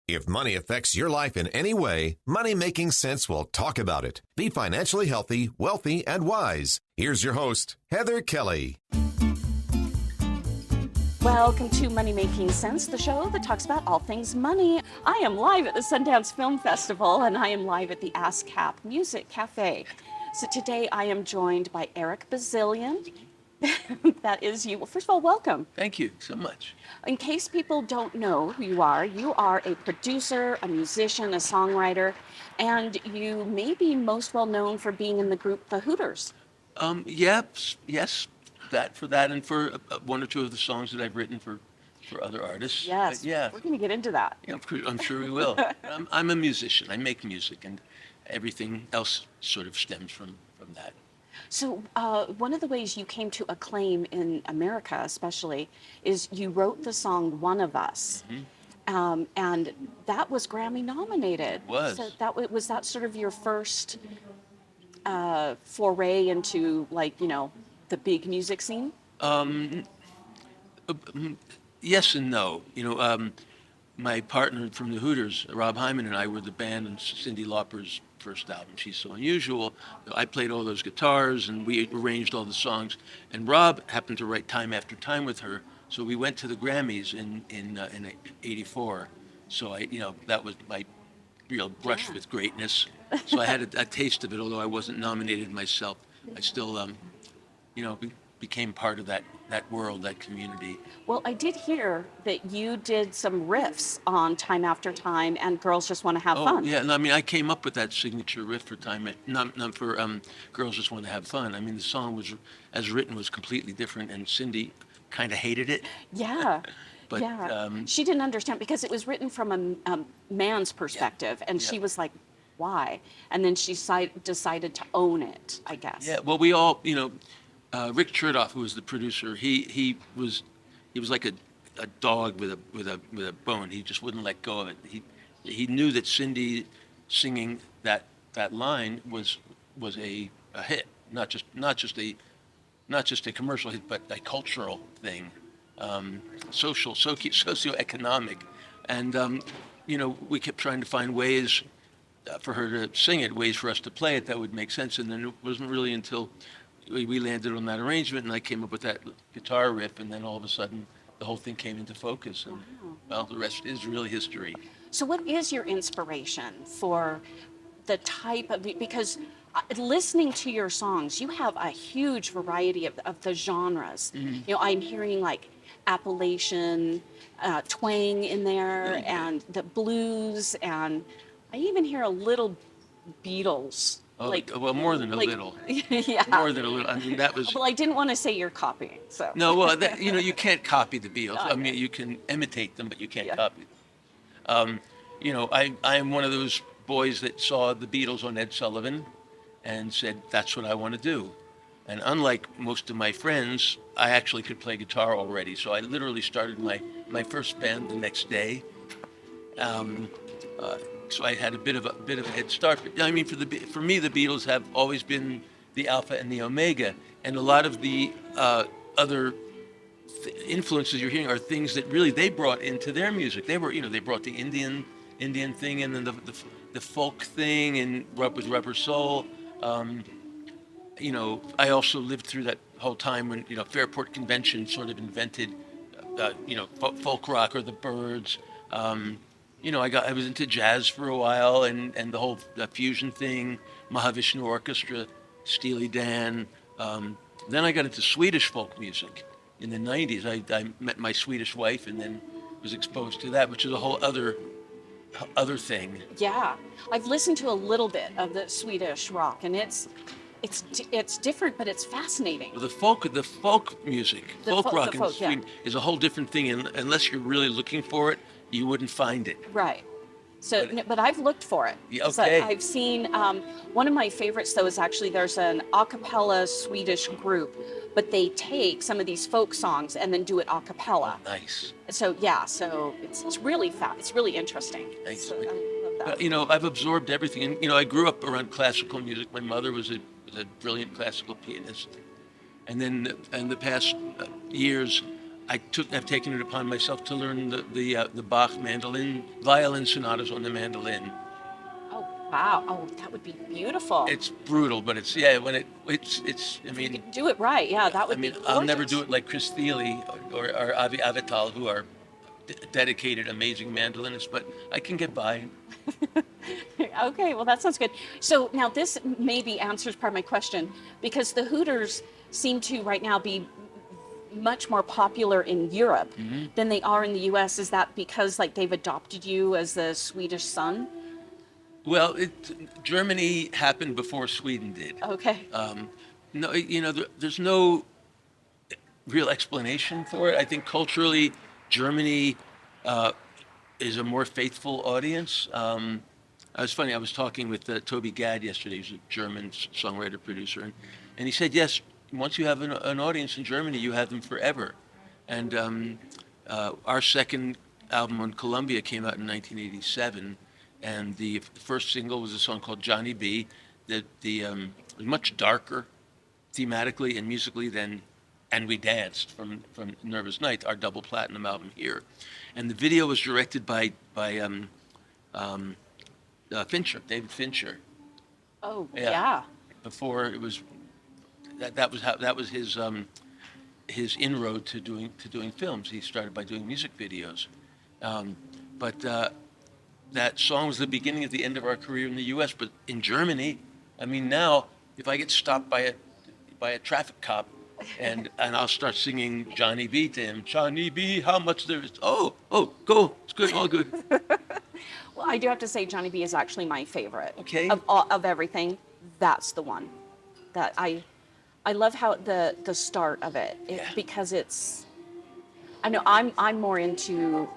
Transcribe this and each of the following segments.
If money affects your life in any way, Money Making Sense will talk about it. Be financially healthy, wealthy, and wise. Here's your host, Heather Kelly. Welcome to Money Making Sense, the show that talks about all things money. I am live at the Sundance Film Festival, and I am live at the ASCAP Music Cafe. So today I am joined by Eric Bazilian. That is you. Well, first of all, welcome. Thank you so much. In case people don't know who you are a producer, a musician, a songwriter, and you may be most well known for being in the group The Hooters. Yes, that and for one or two of the songs that I've written for other artists. Yes, yeah. We're going to get into that. Yeah, I'm sure we will. I'm a musician. I make music, and everything else sort of stems from that. So one of the ways you came to acclaim in America especially is you wrote the song One of Us. Mm-hmm. And that was Grammy nominated. It was. So was that sort of your first foray into, like, you know, the big music scene? Yes and no. You know, my partner from the Hooters, Rob Hyman, and I were the band on Cyndi Lauper's first album, She's So Unusual. I played all those guitars, and we arranged all the songs. And Rob happened to write Time After Time with her, so we went to the Grammys in '84. So that was my real brush with greatness. So I had a taste of it, although I wasn't nominated myself. I still, became part of that world, that community. Well, I did hear that you did some riffs on Time After Time and Girls Just Want to Have Fun. Yeah, no, I mean, I came up with that signature riff for Girls Just Want to Have Fun. I mean, the song was, as written, was completely different, and Cyndi kind of hated it. Yeah. But, yeah. She didn't understand because it was written from a man's perspective, and she was like, why? And then she decided to own it, I guess. Yeah, well, we all, Rick Chertoff, who was the producer, he was like a dog with a bone. He just wouldn't let go of it. He knew that Cyndi singing that line was a hit, not just a commercial hit, but a cultural thing, socioeconomic, and we kept trying to find ways for her to sing it, ways for us to play it that would make sense, and then it wasn't really until we landed on that arrangement, and I came up with that guitar riff, and then all of a sudden, the whole thing came into focus, and well, the rest is really history. So what is your inspiration for the type of, because listening to your songs, you have a huge variety of the genres. Mm-hmm. I'm hearing like Appalachian twang in there, and the blues, and I even hear a little Beatles. Oh, well, more than a little. Yeah. More than a little. I mean, that was. Well, I didn't want to say you're copying, so. No, well, you can't copy the Beatles. I mean, you can imitate them, but you can't copy them. I am one of those boys that saw the Beatles on Ed Sullivan, and said, "That's what I want to do." And unlike most of my friends, I actually could play guitar already. So I literally started my first band the next day. So I had a bit of a head start. But, I mean, for me, the Beatles have always been the alpha and the omega, and a lot of the other influences you're hearing are things that really they brought into their music. They brought the Indian thing, and then the folk thing, and with Rubber Soul. I also lived through that whole time when Fairport Convention sort of invented folk rock, or the Byrds. I was into jazz for a while, and the whole fusion thing, Mahavishnu Orchestra, Steely Dan. Then I got into Swedish folk music in the 90s. I met my Swedish wife, and then was exposed to that, which is a whole other thing. Yeah, I've listened to a little bit of the Swedish rock, and it's different, but it's fascinating. Well, the folk music, folk rock in Sweden is a whole different thing, and unless you're really looking for it, you wouldn't find it. Right. So, but I've looked for it. Yeah, okay. So I've seen, one of my favorites, though, is actually there's an a cappella Swedish group, but they take some of these folk songs and then do it a cappella. Oh, nice. So, yeah, so it's really fun. It's really interesting. Nice. So, I love that. I've absorbed everything. And, I grew up around classical music. My mother was a brilliant classical pianist. And then in the past years, I've taken it upon myself to learn the Bach violin sonatas on the mandolin. Oh, wow. Oh, that would be beautiful. It's brutal, but it's. I mean, Do it right. Yeah, that would be gorgeous. I'll never do it like Chris Thiele or Avi Avital, who are dedicated, amazing mandolinists, but I can get by. Okay, well, that sounds good. So now this maybe answers part of my question, because the Hooters seem to right now be much more popular in Europe than they are in the US. Is that because like they've adopted you as the Swedish son? Well, Germany happened before Sweden did. Okay. No, there's no real explanation for it. I think culturally, Germany is a more faithful audience. It was funny. I was talking with Toby Gad yesterday. He's a German songwriter producer, and he said, yes, once you have an audience in Germany, you have them forever. And our second album on Columbia came out in 1987, and the first single was a song called Johnny B. That was much darker thematically and musically than And We Danced from Nervous Night, our double platinum album here. And the video was directed by Fincher, David Fincher. Oh, yeah. Before it was that was his inroad to doing films. He started by doing music videos, but that song was the beginning of the end of our career in the U.S. But in Germany, I mean, now if I get stopped by a traffic cop, and I'll start singing Johnny B to him. Johnny B, how much there is? Oh, go, it's good, all good. Well, I do have to say Johnny B is actually my favorite. Okay. Of everything, that's the one that I love how the start of it, because it's, I know I'm more into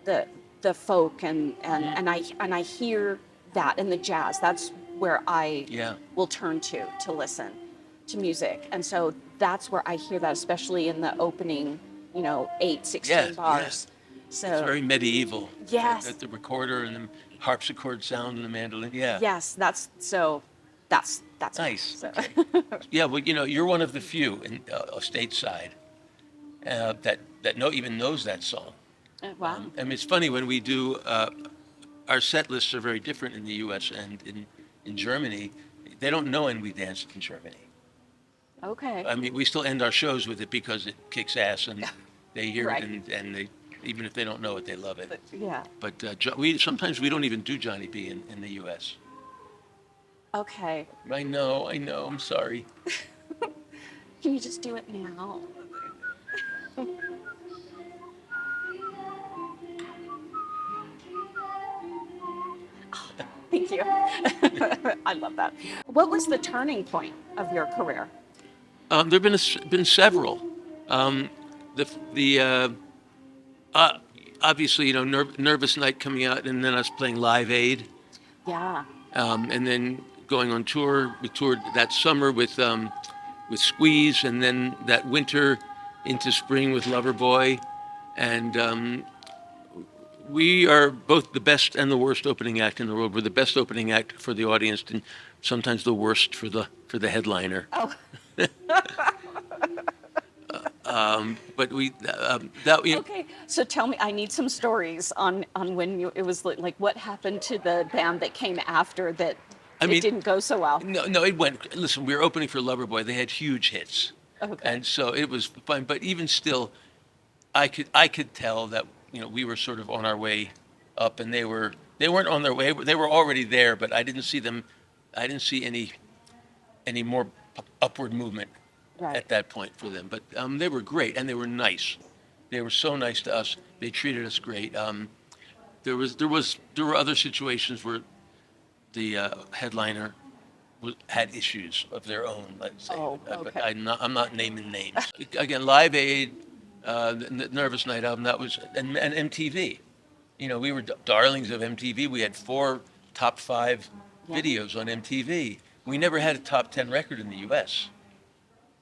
the folk and I hear that in the jazz. That's where I will turn to listen to music. And so that's where I hear that, especially in the opening, 16 bars. So it's very medieval. Yes. The recorder and the harpsichord sound and the mandolin. Yeah. Yes, that's nice. So. Okay. Yeah, well, you're one of the few in stateside that even knows that song. Wow. I mean, it's funny when we do our set lists are very different in the U.S. and in Germany. They don't know And We Danced in Germany. Okay. I mean, we still end our shows with it because it kicks ass and they hear Right. it and they, even if they don't know it, they love it. Yeah. But sometimes we don't even do Johnny B in the U.S. Okay. I know. I'm sorry. Can you just do it now? Oh, thank you. I love that. What was the turning point of your career? There have been several. Obviously, Nervous Night coming out, and then us playing Live Aid, Yeah. and then going on tour. We toured that summer with Squeeze, and then that winter into spring with Loverboy, and we are both the best and the worst opening act in the world. We're the best opening act for the audience, and sometimes the worst for the headliner. Oh. But Okay, so tell me, I need some stories on when it was like what happened to the band that came after that. It didn't go so well. No, it went. Listen, we were opening for Loverboy. They had huge hits, and so it was fun. But even still, I could tell that we were sort of on our way up, and they weren't on their way. They were already there, but I didn't see them. I didn't see any more upward movement at that point for them. But they were great, and they were nice. They were so nice to us. They treated us great. There were other situations where the headliner had issues of their own, let's say. Oh, okay. But I'm not naming names. Again, Live Aid, the Nervous Night album, that was, and MTV. We were darlings of MTV. We had 4 top 5 videos on MTV. We never had a top 10 record in the U.S.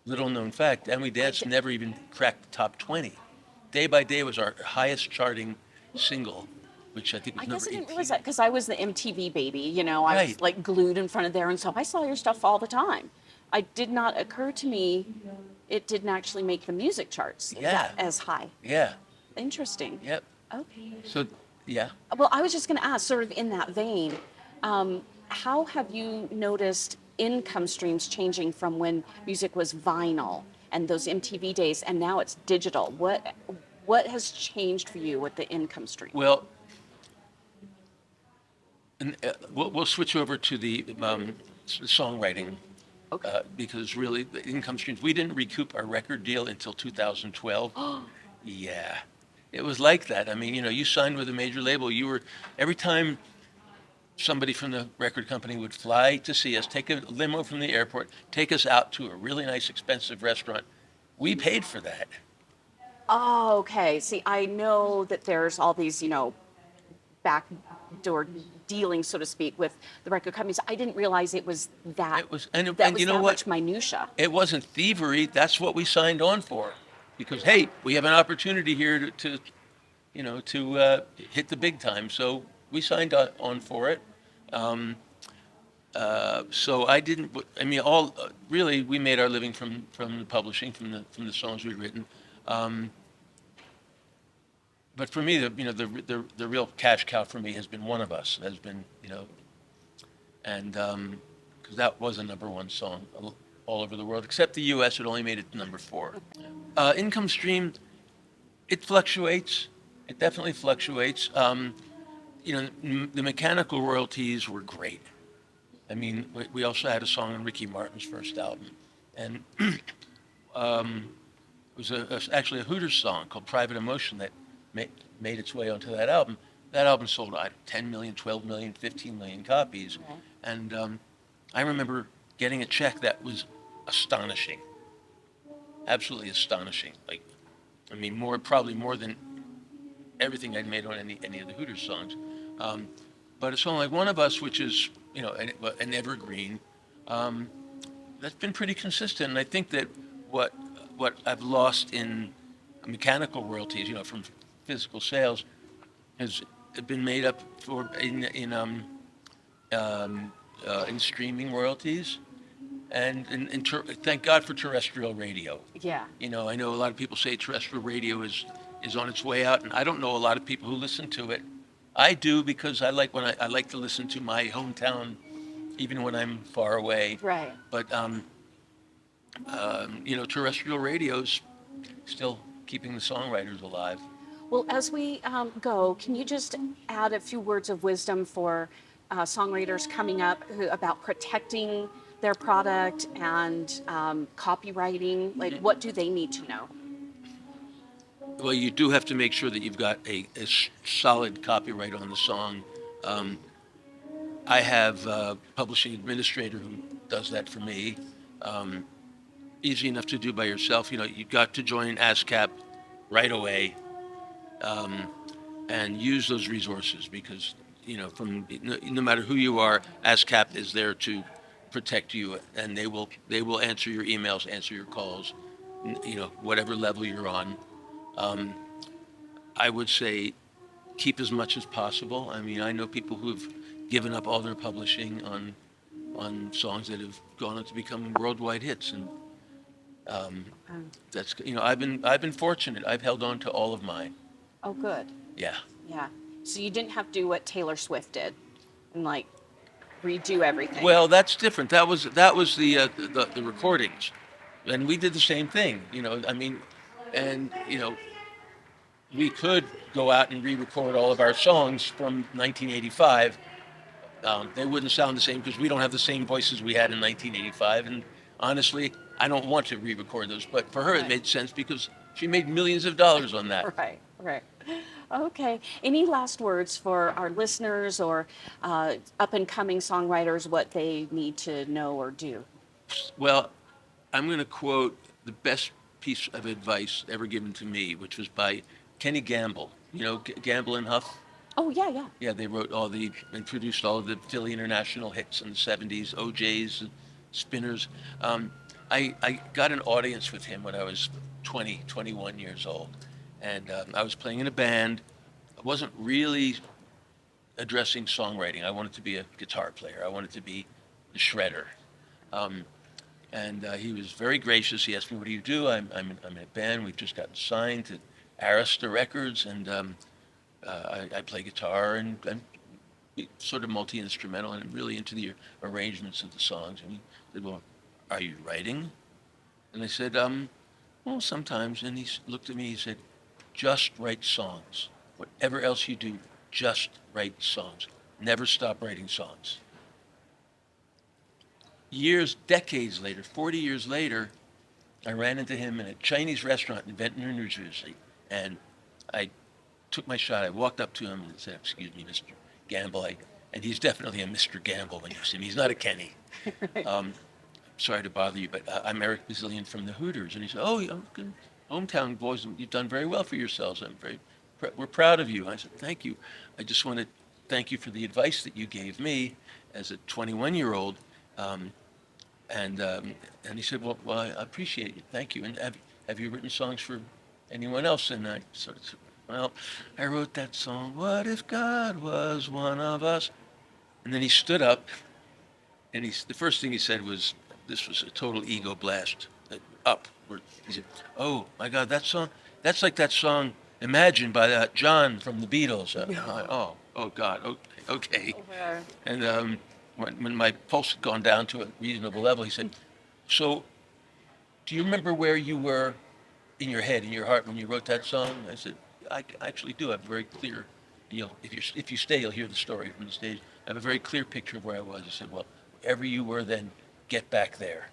Little known fact, And We Danced never even cracked the top 20. Day by Day was our highest charting single, which I think was I number guess I 18. didn't realize that because I was the MTV baby. I was like glued in front of there, and so I saw your stuff all the time. It did not occur to me it didn't actually make the music charts Yeah. as high. Yeah. Interesting. Yep. Okay. So, yeah. Well, I was just going to ask, sort of in that vein, how have you noticed income streams changing from when music was vinyl and those MTV days, and now it's digital? What has changed for you with the income stream? Well, and, we'll switch over to the songwriting Okay. because really the income streams, we didn't recoup our record deal until 2012. Yeah, it was like that. I mean, you signed with a major label. Every time somebody from the record company would fly to see us, take a limo from the airport, take us out to a really nice, expensive restaurant. We paid for that. Oh, okay. See, I know that there's all these, backdoor dealing, so to speak, with the record companies. I didn't realize it was that. It was, and that was you know that what? much minutia. It wasn't thievery. That's what we signed on for, because hey, we have an opportunity here to hit the big time. So we signed on for it. So I didn't. I mean, really, we made our living from the publishing, from the songs we'd written. But for me, the real cash cow for me has been One of Us. Has been, and because that was a number one song all over the world, except the U.S. It only made it to number 4. Income stream, it fluctuates. It definitely fluctuates. The mechanical royalties were great. I mean, we also had a song on Ricky Martin's first album, and it was actually a Hooters song called Private Emotion that made its way onto that album. That album sold 10 million, 12 million, 15 million copies. Okay. And I remember getting a check that was astonishing, absolutely astonishing. Like, I mean, probably more than everything I'd made on any of the Hooters songs. But a song like One of Us, which is, an evergreen, that's been pretty consistent. And I think that what I've lost in mechanical royalties, from physical sales, has been made up for in streaming royalties, and thank God for terrestrial radio. Yeah. I know a lot of people say terrestrial radio is on its way out, and I don't know a lot of people who listen to it. I do, because I like to listen to my hometown, even when I'm far away. Right. But terrestrial radio's still keeping the songwriters alive. Well, as we go, can you just add a few words of wisdom for songwriters coming up about protecting their product and copywriting? Like, what do they need to know? Well, you do have to make sure that you've got a solid copyright on the song. I have a publishing administrator who does that for me. Easy enough to do by yourself. You've got to join ASCAP right away, and use those resources, because no matter who you are, ASCAP is there to protect you, and they will answer your emails, answer your calls, whatever level you're on. I would say keep as much as possible. I mean, I know people who've given up all their publishing on songs that have gone on to become worldwide hits, and that's I've been fortunate. I've held on to all of mine. Oh, good. Yeah. Yeah. So you didn't have to do what Taylor Swift did and redo everything. Well, that's different. That was the recordings, and we did the same thing. I mean, and we could go out and re-record all of our songs from 1985. They wouldn't sound the same because we don't have the same voices we had in 1985. And honestly, I don't want to re-record those. But for her, It made sense because she made millions of dollars on that. Right. Okay. Any last words for our listeners or up-and-coming songwriters, what they need to know or do? Well, I'm going to quote the best piece of advice ever given to me, which was by Kenny Gamble. Gamble and Huff? Oh, yeah. Yeah, they wrote and produced all of the Philly International hits in the 70s, OJs, Spinners. I got an audience with him when I was 21 years old. And I was playing in a band. I wasn't really addressing songwriting. I wanted to be a guitar player. I wanted to be the shredder. And he was very gracious. He asked me, "What do you do?" I'm in a band. We've just gotten signed to Arista Records, and I play guitar and I'm sort of multi-instrumental, and I'm really into the arrangements of the songs. And he said, "Well, are you writing?" And I said, "Well, sometimes." And looked at me. He said, "Just write songs. Whatever else you do, just write songs. Never stop writing songs." Years, decades later, 40 years later, I ran into him in a Chinese restaurant in Ventnor, New Jersey, and I took my shot. I walked up to him and said, "Excuse me, Mr. Gamble." And he's definitely a Mr. Gamble when you see him. He's not a Kenny. Sorry to bother you, but I'm Eric Bazilian from the Hooters. And he said, "Oh, good. Hometown boys, you've done very well for yourselves. We're proud of you." I said, "Thank you. I just want to thank you for the advice that you gave me as a 21-year-old. And he said, well, I appreciate it. Thank you. And have you written songs for anyone else?" And I sort of said, "Well, I wrote that song, 'What If God Was One of Us?'" And then he stood up, and the first thing he said was, this was a total ego blast, he said, "Oh, my God, that song, that's like that song, Imagine, by John from the Beatles." Oh, God, okay. And when my pulse had gone down to a reasonable level, he said, "So, do you remember where you were in your head, in your heart, when you wrote that song?" I said, "I actually do. I have a very clear, if you stay, you'll hear the story from the stage. I have a very clear picture of where I was." He said, "Well, wherever you were then, get back there."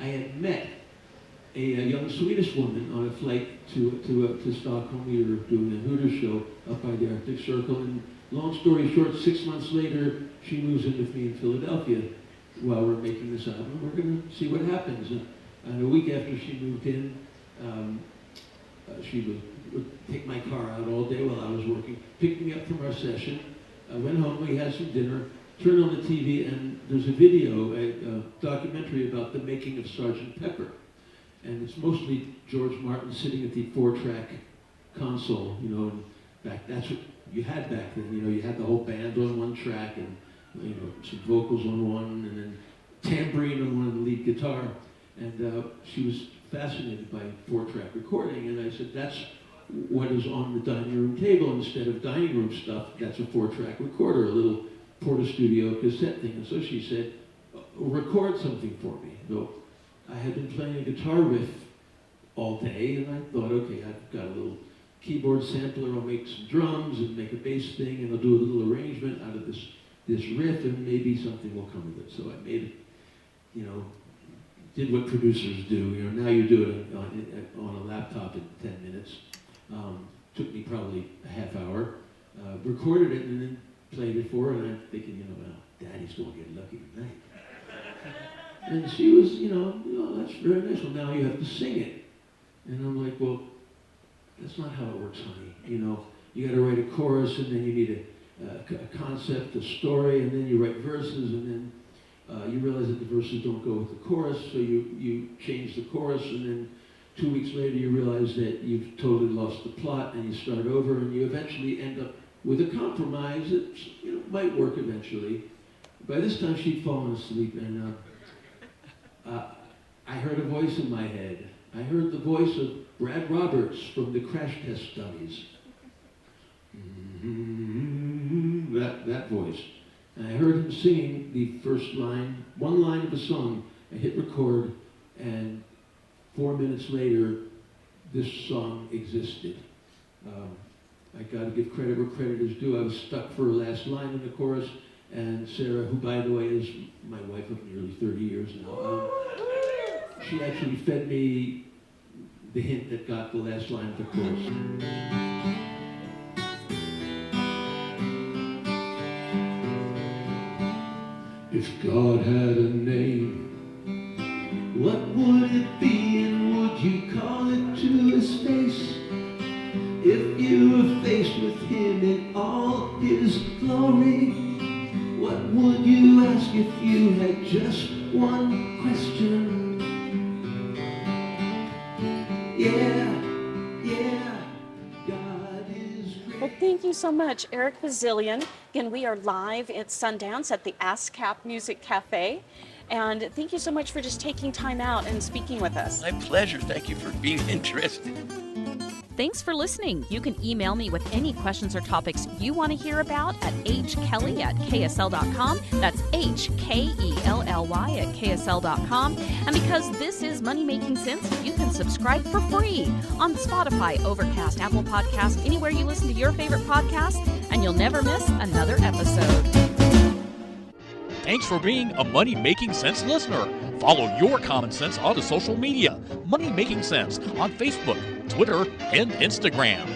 I had met a young Swedish woman on a flight to Stockholm. We were doing a Hooters show up by the Arctic Circle, and long story short, 6 months later, she moves in with me in Philadelphia while we're making this album. We're going to see what happens. And a week after she moved in, she would take my car out all day while I was working, pick me up from our session. I went home, we had some dinner, turned on the TV, and there's a video, a documentary about the making of Sgt. Pepper. And it's mostly George Martin sitting at the 4-track console, and that's what you had back then. You had the whole band on one track and, some vocals on one, and then tambourine on one, and lead guitar. And she was fascinated by 4-track recording, and I said, "That's what is on the dining room table. Instead of dining room stuff, that's a 4-track recorder, a little Porta Studio cassette thing." And so she said, "Record something for me." So I had been playing a guitar riff all day, and I thought, okay, I've got a little keyboard sampler, I'll make some drums and make a bass thing, and I'll do a little arrangement out of this riff, and maybe something will come of it. So I made it, did what producers do. Now you do it on a laptop in 10 minutes. Took me probably a half hour. Recorded it and then played it for her, and I'm thinking, well, Daddy's going to get lucky tonight. And she was, that's very nice. Well, now you have to sing it. And I'm like, well, that's not how it works, honey. You got to write a chorus, and then you need a concept, a story, and then you write verses, and then you realize that the verses don't go with the chorus, so you change the chorus, and then 2 weeks later you realize that you've totally lost the plot, and you start over, and you eventually end up with a compromise that might work eventually. By this time she'd fallen asleep, and I heard a voice in my head. I heard the voice of Brad Roberts from the Crash Test Dummies. That voice. And I heard him singing the first line, one line of a song. I hit record, and 4 minutes later, this song existed. I got to give credit where credit is due. I was stuck for a last line in the chorus, and Sarah, who by the way is my wife of nearly 30 years now, she actually fed me the hint that got the last line of the chorus. If God had a name, what would it be, and would you call it to his face? If you were faced with him in all his glory, what would you ask if you had just one question? Yeah, God is great. Well, thank you you so much, Eric Bazilian. Again, we are live at Sundance at the ASCAP Music Cafe. And thank you so much for just taking time out and speaking with us. My pleasure. Thank you for being interested. Thanks for listening. You can email me with any questions or topics you want to hear about at hkelly@ksl.com. That's HKELLY@ksl.com. And because this is Money Making Sense, you can subscribe for free on Spotify, Overcast, Apple Podcasts, anywhere you listen to your favorite podcast, and you'll never miss another episode. Thanks for being a Money Making Sense listener. Follow your common sense on the social media. Money Making Sense on Facebook, Twitter, and Instagram.